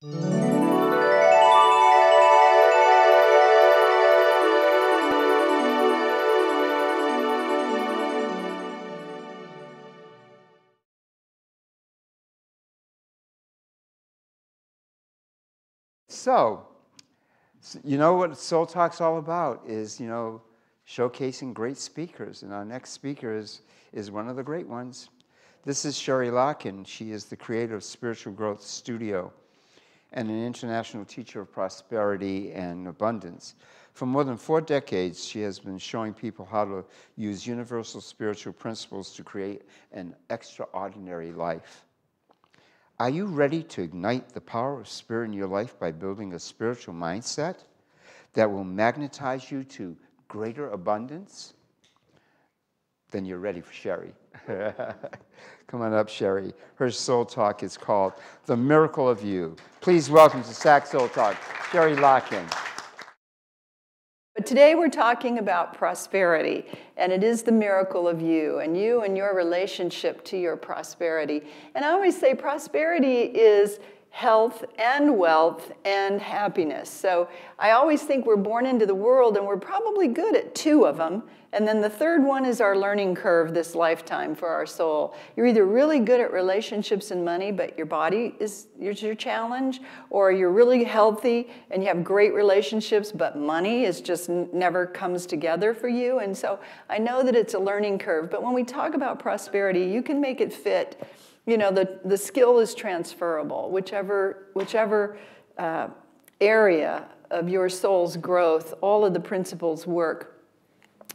So, you know what Soul Talk's all about is, showcasing great speakers. And our next speaker is one of the great ones. This is Cherie Larkin. She is the creator of Spiritual Growth Studio and an international teacher of prosperity and abundance. For more than 4 decades, she has been showing people how to use universal spiritual principles to create an extraordinary life. Are you ready to ignite the power of spirit in your life by building a spiritual mindset that will magnetize you to greater abundance? Then you're ready for Cherie. Come on up, Cherie. Her Soul Talk is called The Miracle of You. Please welcome to SAC Soul Talk, Cherie Larkin. But today we're talking about prosperity, and it is the miracle of you and your relationship to your prosperity. And I always say prosperity is health and wealth and happiness. So I always think we're born into the world and we're probably good at 2 of them. And then the third one is our learning curve this lifetime for our soul. You're either really good at relationships and money, but your body is your challenge, or you're really healthy and you have great relationships, but money is just never comes together for you. And so I know that it's a learning curve, but when we talk about prosperity, you can make it fit. The skill is transferable, whichever area of your soul's growth, all of the principles work.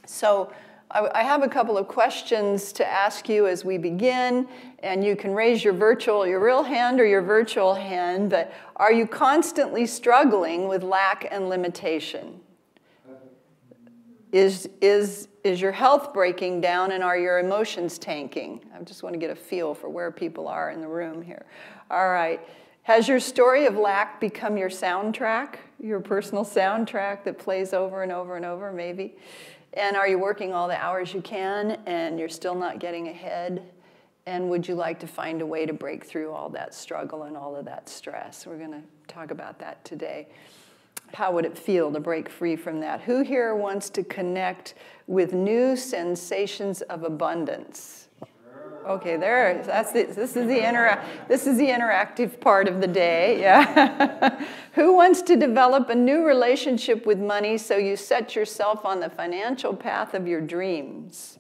So I have a couple of questions to ask you as we begin, and you can raise your real hand or your virtual hand, but are you constantly struggling with lack and limitation? Is your health breaking down, and are your emotions tanking? I just want to get a feel for where people are in the room here. All right. Has your story of lack become your soundtrack, your personal soundtrack that plays over and over and over, maybe? And are you working all the hours you can, and you're still not getting ahead? And would you like to find a way to break through all that struggle and all of that stress? We're going to talk about that today. How would it feel to break free from that? Who here wants to connect with new sensations of abundance? Okay, this is the interactive part of the day. Yeah. Who wants to develop a new relationship with money so you set yourself on the financial path of your dreams?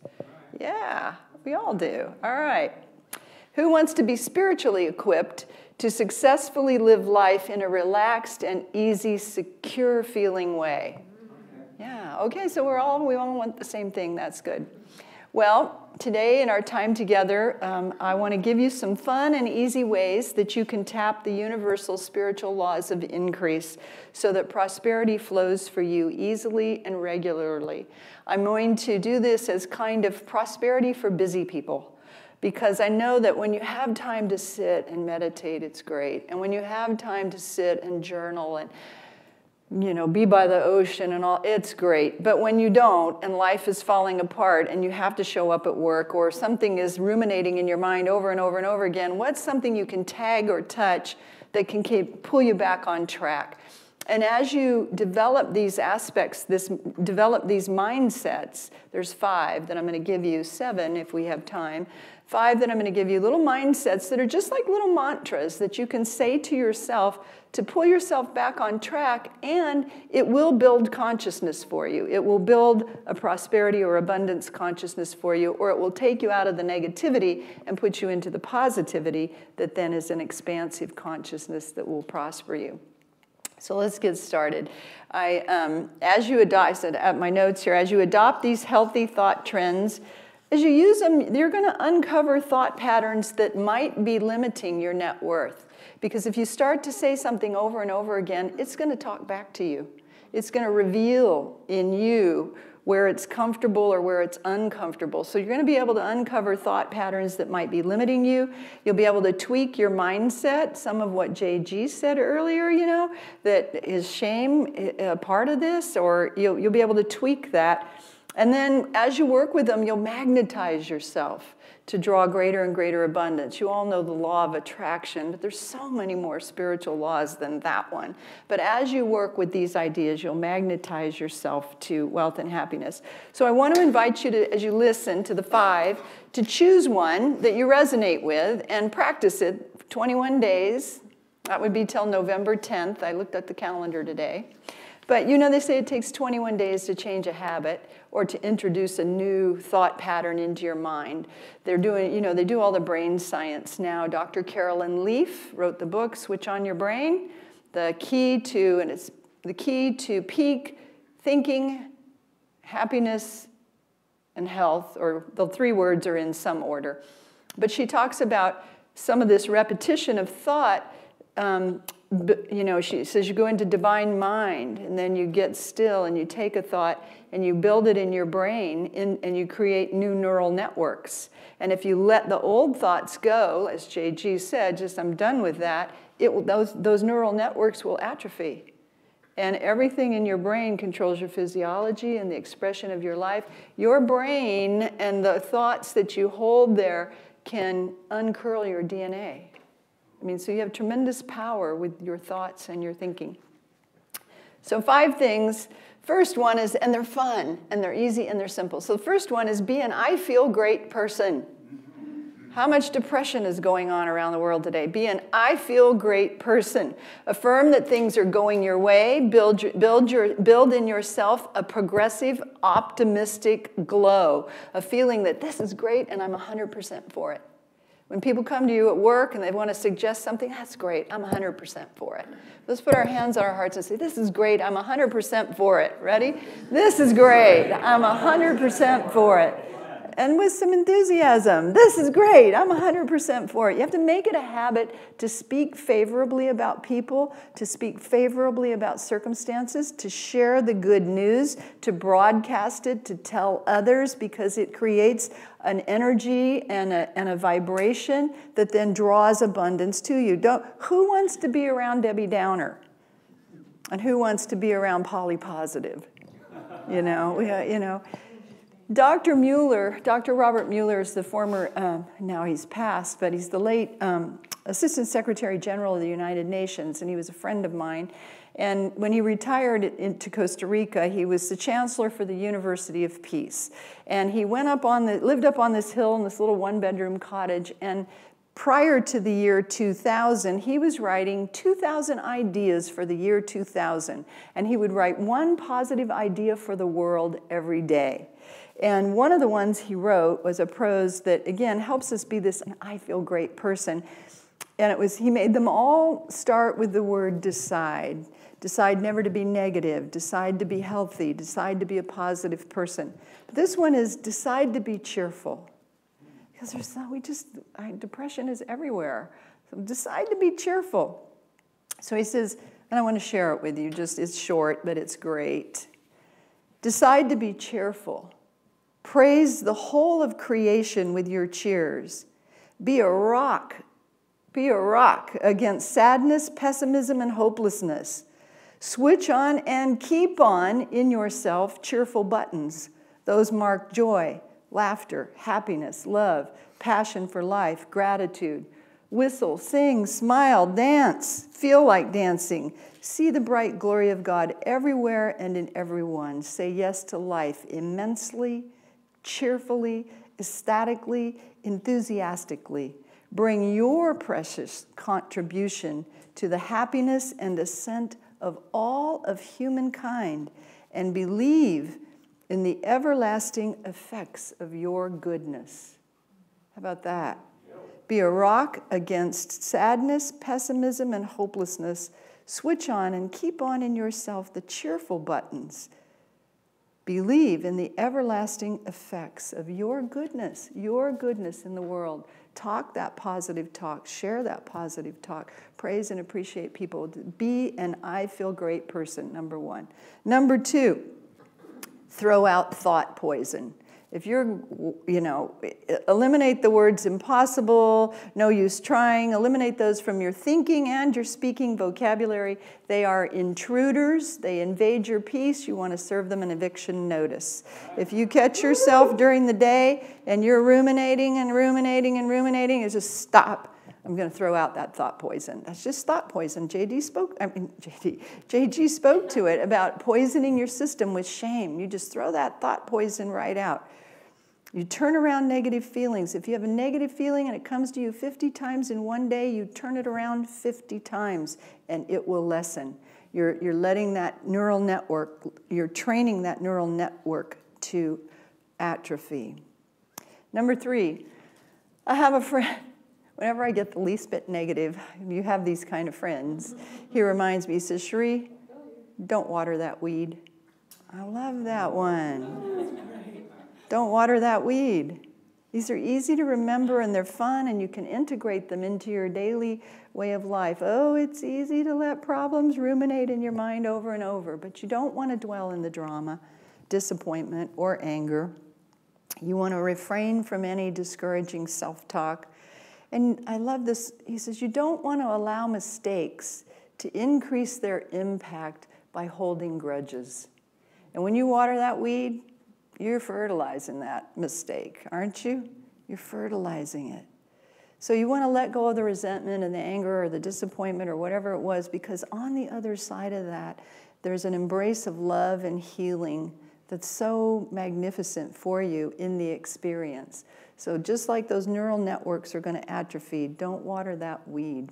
Yeah, we all do. All right. Who wants to be spiritually equipped to successfully live life in a relaxed and easy, secure feeling way? Yeah, okay, so we all want the same thing. That's good. Well, today in our time together, I want to give you some fun and easy ways that you can tap the universal spiritual laws of increase so that prosperity flows for you easily and regularly. I'm going to do this as kind of prosperity for busy people, because I know that when you have time to sit and meditate, it's great. And when you have time to sit and journal and be by the ocean and all, it's great. But when you don't, and life is falling apart, and you have to show up at work, or something is ruminating in your mind over and over and over again, what's something you can tag or touch that can pull you back on track? And as you develop these aspects, develop these mindsets, there's 5 that I'm going to give you, 7 if we have time, 5 that I'm going to give you, little mindsets that are just like little mantras that you can say to yourself to pull yourself back on track, and it will build consciousness for you. It will build a prosperity or abundance consciousness for you, or it will take you out of the negativity and put you into the positivity that then is an expansive consciousness that will prosper you. So let's get started. As you adopt, I said at my notes here, as you adopt these healthy thought trends, as you use them, you're going to uncover thought patterns that might be limiting your net worth. Because if you start to say something over and over again, it's going to talk back to you. It's going to reveal in you where it's comfortable or where it's uncomfortable. So you're going to be able to uncover thought patterns that might be limiting you. You'll be able to tweak your mindset, some of what JG said earlier, that is shame a part of this, or you'll be able to tweak that. And then as you work with them, you'll magnetize yourself to draw greater and greater abundance. You all know the law of attraction, but there's so many more spiritual laws than that one. But as you work with these ideas, you'll magnetize yourself to wealth and happiness. So I want to invite you to, as you listen to the 5, to choose one that you resonate with and practice it for 21 days. That would be till November 10th. I looked at the calendar today. But you know, they say it takes 21 days to change a habit or to introduce a new thought pattern into your mind. They're doing, you know, they do all the brain science now. Dr. Carolyn Leaf wrote the book, Switch on Your Brain. The key to peak thinking, happiness, and health, or the 3 words are in some order. But she talks about some of this repetition of thought. You know, she says you go into divine mind, and then you get still, and you take a thought, and you build it in your brain, and you create new neural networks. And if you let the old thoughts go, as JG said, just I'm done with that, those neural networks will atrophy. And everything in your brain controls your physiology and the expression of your life. Your brain and the thoughts that you hold there can uncurl your DNA. I mean, so you have tremendous power with your thoughts and your thinking. So 5 things. First one is, and they're fun, and they're easy, and they're simple. So the first one is be an I feel great person. How much depression is going on around the world today? Be an I feel great person. Affirm that things are going your way. Build in yourself a progressive, optimistic glow, a feeling that this is great and I'm 100% for it. When people come to you at work and they want to suggest something, that's great, I'm 100% for it. Let's put our hands on our hearts and say, this is great, I'm 100% for it. Ready? This is great, I'm 100% for it. And with some enthusiasm, this is great, I'm 100% for it. You have to make it a habit to speak favorably about people, to speak favorably about circumstances, to share the good news, to broadcast it, to tell others, because it creates an energy and a vibration that then draws abundance to you. Who wants to be around Debbie Downer? And who wants to be around Polly Positive? You know. Dr. Mueller, Dr. Robert Mueller is the former, now he's passed, but he's the late Assistant Secretary General of the United Nations, and he was a friend of mine. And when he retired into Costa Rica, he was the chancellor for the University of Peace. And he lived up on this hill in this little 1-bedroom cottage, and prior to the year 2000, he was writing 2,000 ideas for the year 2000. And he would write one positive idea for the world every day. And one of the ones he wrote was a prose that, again, helps us be this I feel great person. And he made them all start with the word decide. Decide never to be negative. Decide to be healthy. Decide to be a positive person. But this one is decide to be cheerful. Because depression is everywhere. So decide to be cheerful. So he says, and I want to share it with you, it's short, but it's great. Decide to be cheerful. Praise the whole of creation with your cheers. Be a rock. Be a rock against sadness, pessimism, and hopelessness. Switch on and keep on in yourself cheerful buttons. Those mark joy, laughter, happiness, love, passion for life, gratitude. Whistle, sing, smile, dance, feel like dancing. See the bright glory of God everywhere and in everyone. Say yes to life immensely, cheerfully, ecstatically, enthusiastically. Bring your precious contribution to the happiness and ascent of all of humankind, and believe in the everlasting effects of your goodness. How about that? Be a rock against sadness, pessimism, and hopelessness. Switch on and keep on in yourself the cheerful buttons. Believe in the everlasting effects of your goodness in the world. Talk that positive talk. Share that positive talk. Praise and appreciate people. Be an I feel great person, number 1. Number 2, throw out thought poison. If you're, eliminate the words impossible, no use trying, eliminate those from your thinking and your speaking vocabulary. They are intruders. They invade your peace. You want to serve them an eviction notice. If you catch yourself during the day and you're ruminating and ruminating and ruminating, it's just stop. I'm going to throw out that thought poison. That's just thought poison. JG spoke to it about poisoning your system with shame. You just throw that thought poison right out. You turn around negative feelings. If you have a negative feeling and it comes to you 50 times in one day, you turn it around 50 times and it will lessen. You're letting that neural network, you're training that neural network to atrophy. Number 3, I have a friend. Whenever I get the least bit negative, you have these kind of friends, he reminds me, he says, Cherie, don't water that weed. I love that one. Don't water that weed. These are easy to remember and they're fun and you can integrate them into your daily way of life. Oh, it's easy to let problems ruminate in your mind over and over, but you don't want to dwell in the drama, disappointment, or anger. You want to refrain from any discouraging self-talk. And I love this. He says, you don't want to allow mistakes to increase their impact by holding grudges. And when you water that weed, you're fertilizing that mistake, aren't you? You're fertilizing it. So you want to let go of the resentment and the anger or the disappointment or whatever it was, because on the other side of that, there's an embrace of love and healing that's so magnificent for you in the experience. So just like those neural networks are going to atrophy, don't water that weed.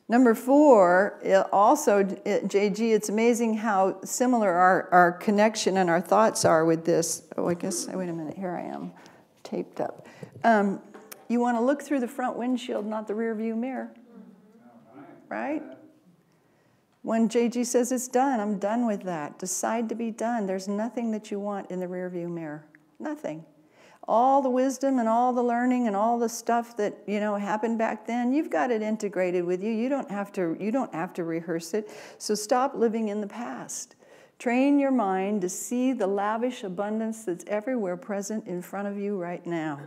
Number 4, JG, it's amazing how similar our connection and our thoughts are with this. Oh, wait a minute, here I am, taped up. You want to look through the front windshield, not the rear view mirror, right? When JG says it's done, I'm done with that. Decide to be done. There's nothing that you want in the rear view mirror, nothing. All the wisdom and all the learning and all the stuff that happened back then, you've got it integrated with you. You don't have to rehearse it. So stop living in the past. Train your mind to see the lavish abundance that's everywhere present in front of you right now.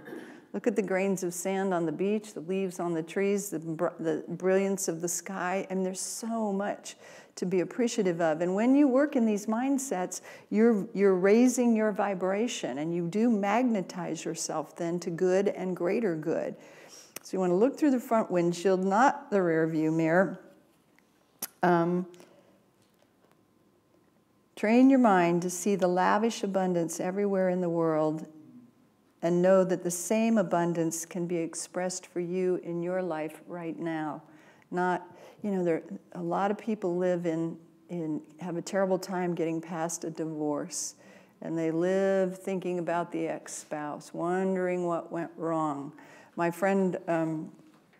Look at the grains of sand on the beach, the leaves on the trees, the brilliance of the sky, and there's so much to be appreciative of. And when you work in these mindsets, you're raising your vibration, and you do magnetize yourself then to good and greater good. So you want to look through the front windshield, not the rear view mirror. Train your mind to see the lavish abundance everywhere in the world, and know that the same abundance can be expressed for you in your life right now. Not, a lot of people live have a terrible time getting past a divorce, and they live thinking about the ex-spouse, wondering what went wrong. My friend,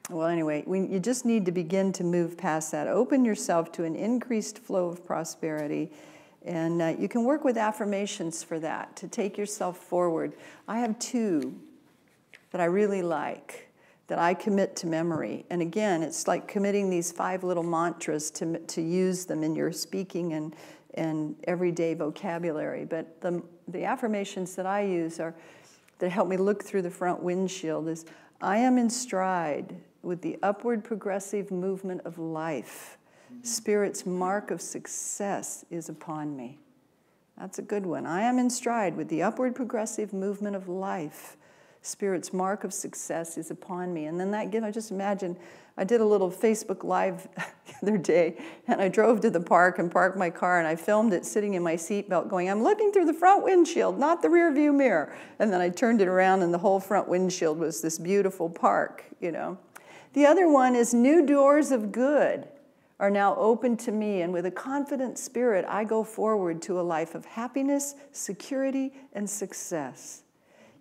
you just need to begin to move past that. Open yourself to an increased flow of prosperity. And you can work with affirmations for that, to take yourself forward. I have 2 that I really like, that I commit to memory. And again, it's like committing these 5 little mantras to use them in your speaking and everyday vocabulary. But the affirmations that I use that help me look through the front windshield is, I am in stride with the upward progressive movement of life. Spirit's mark of success is upon me. That's a good one. I am in stride with the upward progressive movement of life. Spirit's mark of success is upon me. And then I just imagine, I did a little Facebook Live the other day, and I drove to the park and parked my car, and I filmed it sitting in my seatbelt going, I'm looking through the front windshield, not the rear view mirror. And then I turned it around, and the whole front windshield was this beautiful park, The other one is, new doors of good are now open to me, and with a confident spirit, I go forward to a life of happiness, security, and success.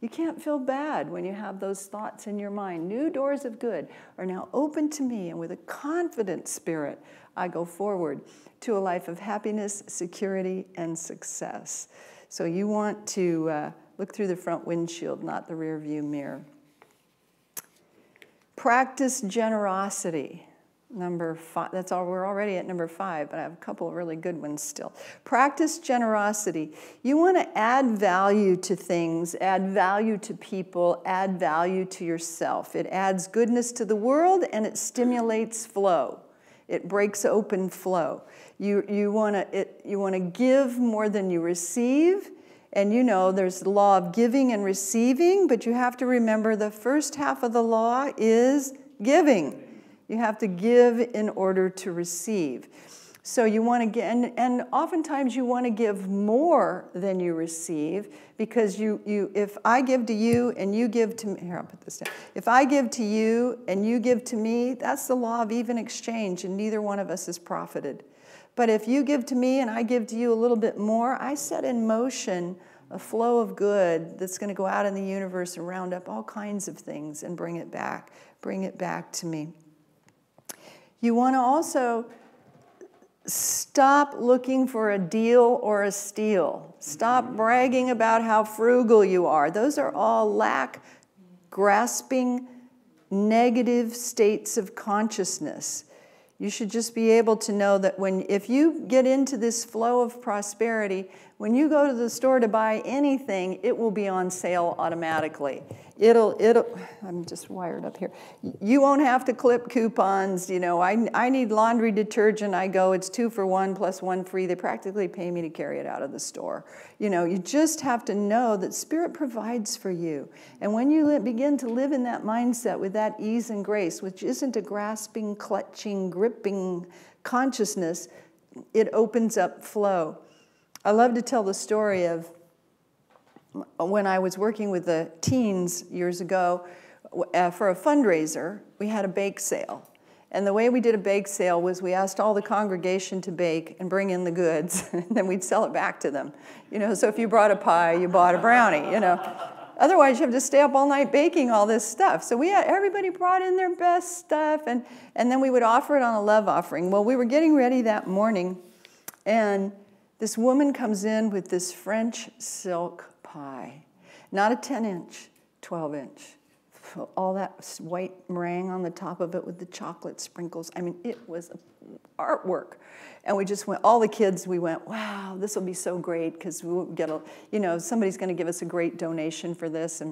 You can't feel bad when you have those thoughts in your mind. New doors of good are now open to me, and with a confident spirit, I go forward to a life of happiness, security, and success. So you want to look through the front windshield, not the rear view mirror. Practice generosity. Number 5, that's all, we're already at number 5, but I have a couple of really good ones still. Practice generosity. You want to add value to things, add value to people, add value to yourself. It adds goodness to the world and it stimulates flow. It breaks open flow. You want to give more than you receive. And you know there's the law of giving and receiving, but you have to remember the first half of the law is giving. You have to give in order to receive. So you want to get, and oftentimes you want to give more than you receive, because if I give to you and you give to me, here, I'll put this down. If I give to you and you give to me, that's the law of even exchange, and neither one of us is profited. But if you give to me and I give to you a little bit more, I set in motion a flow of good that's going to go out in the universe and round up all kinds of things and bring it back to me. You want to also stop looking for a deal or a steal. Stop bragging about how frugal you are. Those are all lack, grasping, negative states of consciousness. You should just be able to know that if you get into this flow of prosperity, when you go to the store to buy anything, it will be on sale automatically. I'm just wired up here. You won't have to clip coupons. You know, I need laundry detergent. I go, it's 2 for 1 plus 1 free. They practically pay me to carry it out of the store. You know, you just have to know that Spirit provides for you. And when you begin to live in that mindset with that ease and grace, which isn't a grasping, clutching, gripping consciousness, it opens up flow. I love to tell the story of when I was working with the teens years ago for a fundraiser. We had a bake sale. And the way we did a bake sale was we asked all the congregation to bake and bring in the goods, and then we'd sell it back to them. You know, so if you brought a pie, you bought a brownie, you know. Otherwise, you have to stay up all night baking all this stuff. So everybody brought in their best stuff, and then we would offer it on a love offering. Well, we were getting ready that morning, and this woman comes in with this French silk pie. Not a 10-inch, 12-inch. All that white meringue on the top of it with the chocolate sprinkles. I mean, it was artwork. And we just went, all the kids, we went, wow, this will be so great, because we'll get somebody's going to give us a great donation for this.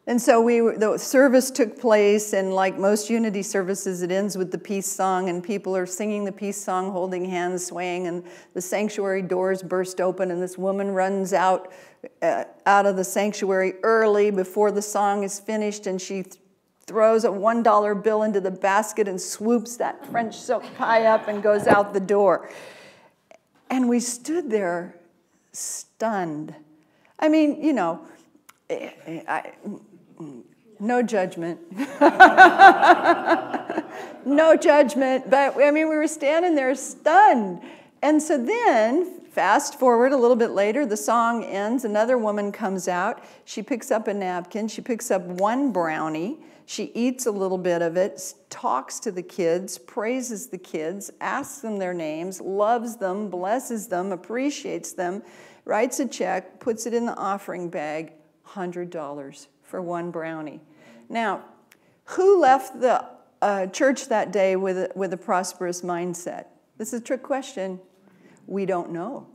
And so the service took place, and like most unity services, it ends with the peace song, and people are singing the peace song, holding hands, swaying, and the sanctuary doors burst open, and this woman runs out of the sanctuary early before the song is finished, and she throws a $1 bill into the basket and swoops that French silk pie up and goes out the door. And we stood there stunned. I mean, you know, no judgment. No judgment. But, I mean, we were standing there stunned. And so then, fast forward a little bit later, the song ends. Another woman comes out. She picks up a napkin. She picks up one brownie. She eats a little bit of it, talks to the kids, praises the kids, asks them their names, loves them, blesses them, appreciates them, writes a check, puts it in the offering bag, $100 for one brownie. Now, who left the church that day with a prosperous mindset? This is a trick question. We don't know.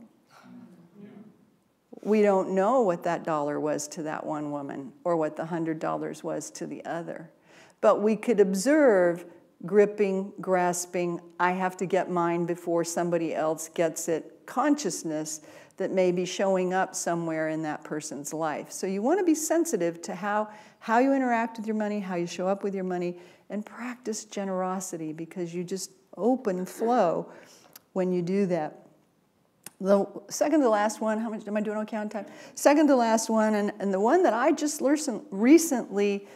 We don't know what that dollar was to that one woman or what the $100 was to the other. But we could observe gripping, grasping, I have to get mine before somebody else gets it, consciousness that may be showing up somewhere in that person's life. So you want to be sensitive to how you interact with your money, how you show up with your money, and practice generosity, because you just open flow when you do that. The second to last one, how much am I doing on count time? Second to last one, and the one that I just recently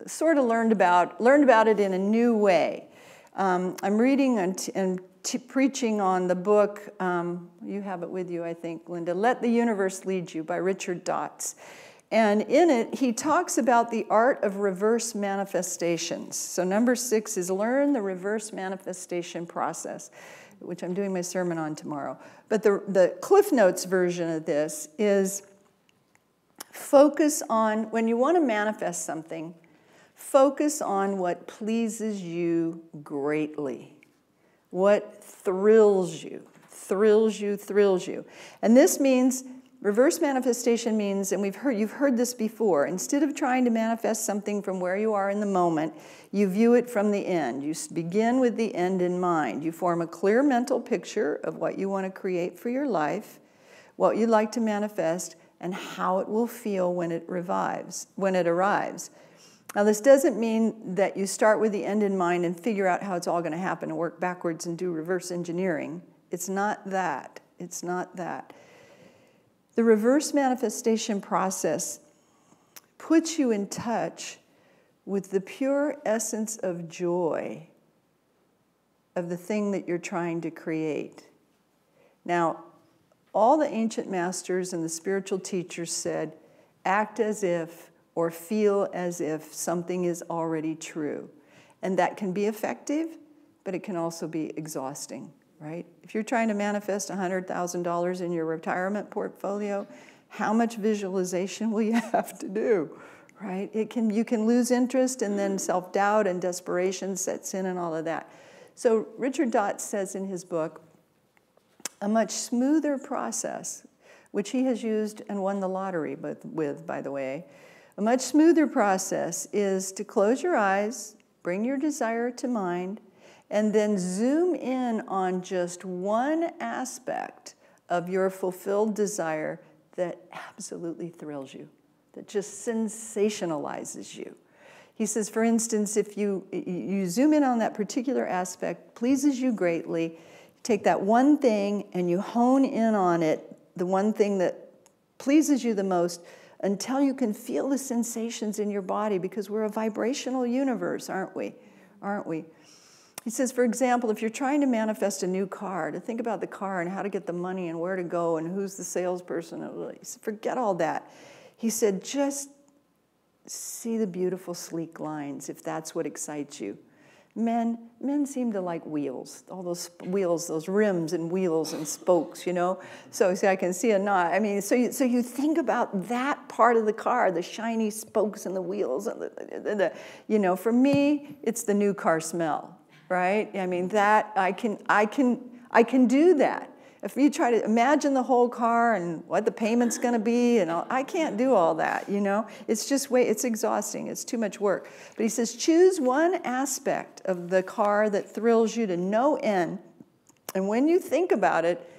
sort of learned about it in a new way. I'm reading and preaching on the book, you have it with you, I think, Linda, Let the Universe Lead You by Richard Dotts. And in it, he talks about the art of reverse manifestations. So number 6 is learn the reverse manifestation process, which I'm doing my sermon on tomorrow. But the Cliff Notes version of this is focus on, when you want to manifest something, Focus on what pleases you greatly. What thrills you, thrills you, thrills you. And this means, reverse manifestation means, and you've heard this before, instead of trying to manifest something from where you are in the moment, you view it from the end. You begin with the end in mind. You form a clear mental picture of what you want to create for your life, what you'd like to manifest, and how it will feel when it arrives. Now, this doesn't mean that you start with the end in mind and figure out how it's all going to happen and work backwards and do reverse engineering. It's not that. It's not that. The reverse manifestation process puts you in touch with the pure essence of joy of the thing that you're trying to create. Now, all the ancient masters and the spiritual teachers said, act as if or feel as if something is already true. And that can be effective, but it can also be exhausting, right? If you're trying to manifest $100,000 in your retirement portfolio, how much visualization will you have to do, right? You can lose interest, and then self-doubt and desperation sets in and all of that. So Richard Dotz says in his book, a much smoother process, which he has used and won the lottery with, by the way, a much smoother process is to close your eyes, bring your desire to mind, and then zoom in on just one aspect of your fulfilled desire that absolutely thrills you, that just sensationalizes you. He says, for instance, if you zoom in on that particular aspect, pleases you greatly, take that one thing and you hone in on it, the one thing that pleases you the most, until you can feel the sensations in your body, because we're a vibrational universe, aren't we? Aren't we? He says, for example, if you're trying to manifest a new car, to think about the car and how to get the money and where to go and who's the salesperson, he said, forget all that. He said, just see the beautiful, sleek lines, if that's what excites you. Men seem to like wheels, all those wheels, those rims and wheels and spokes, you know. So see, I can see a knot. I mean, so you think about that part of the car, the shiny spokes and the wheels, and you know. For me, it's the new car smell, right? I mean, that I can do that. If you try to imagine the whole car and what the payment's going to be, and all, I can't do all that, you know. It's just it's exhausting. It's too much work. But he says, choose one aspect of the car that thrills you to no end, and when you think about it,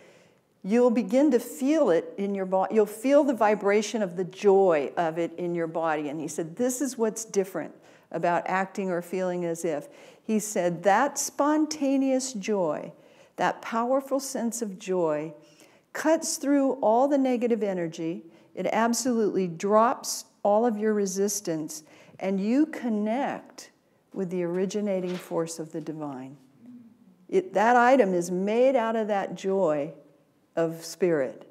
you'll begin to feel it in your body. You'll feel the vibration of the joy of it in your body. And he said, this is what's different about acting or feeling as if. He said, that spontaneous joy, that powerful sense of joy, cuts through all the negative energy. It absolutely drops all of your resistance, and you connect with the originating force of the divine. That item is made out of that joy of spirit.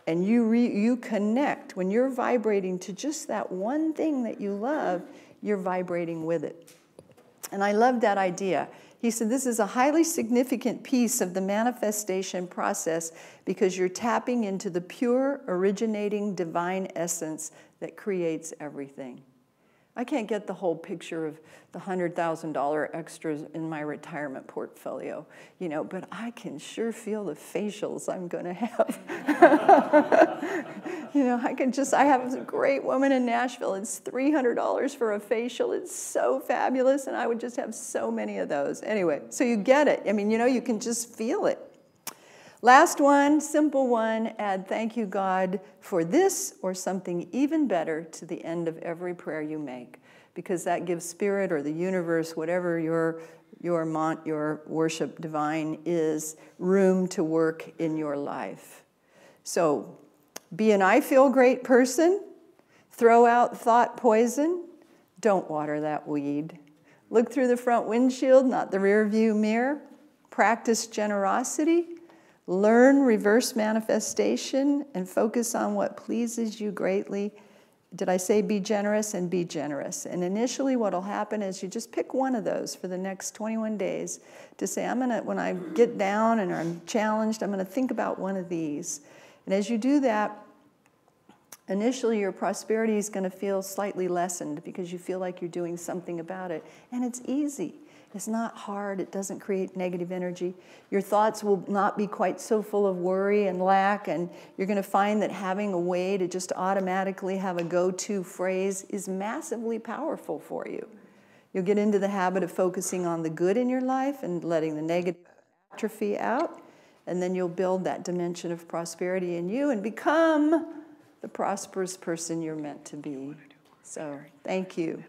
And you connect. When you're vibrating to just that one thing that you love, you're vibrating with it. And I love that idea. He said, this is a highly significant piece of the manifestation process because you're tapping into the pure, originating divine essence that creates everything. I can't get the whole picture of the $100,000 extras in my retirement portfolio, you know, but I can sure feel the facials I'm going to have. You know, I have a great woman in Nashville. It's $300 for a facial. It's so fabulous, and I would just have so many of those. Anyway, so you get it. I mean, you know, you can just feel it. Last one, simple one, add thank you, God, for this or something even better to the end of every prayer you make, because that gives spirit or the universe, whatever your worship divine is, room to work in your life. So be an I feel great person, throw out thought poison, don't water that weed. Look through the front windshield, not the rear view mirror. Practice generosity. Learn reverse manifestation and focus on what pleases you greatly. Did I say be generous? And be generous. And initially what will happen is you just pick one of those for the next 21 days to say, when I get down and I'm challenged, I'm going to think about one of these. And as you do that, initially your prosperity is going to feel slightly lessened because you feel like you're doing something about it. And it's easy. It's not hard. It doesn't create negative energy. Your thoughts will not be quite so full of worry and lack, and you're going to find that having a way to just automatically have a go-to phrase is massively powerful for you. You'll get into the habit of focusing on the good in your life and letting the negative atrophy out, and then you'll build that dimension of prosperity in you and become the prosperous person you're meant to be. So, thank you.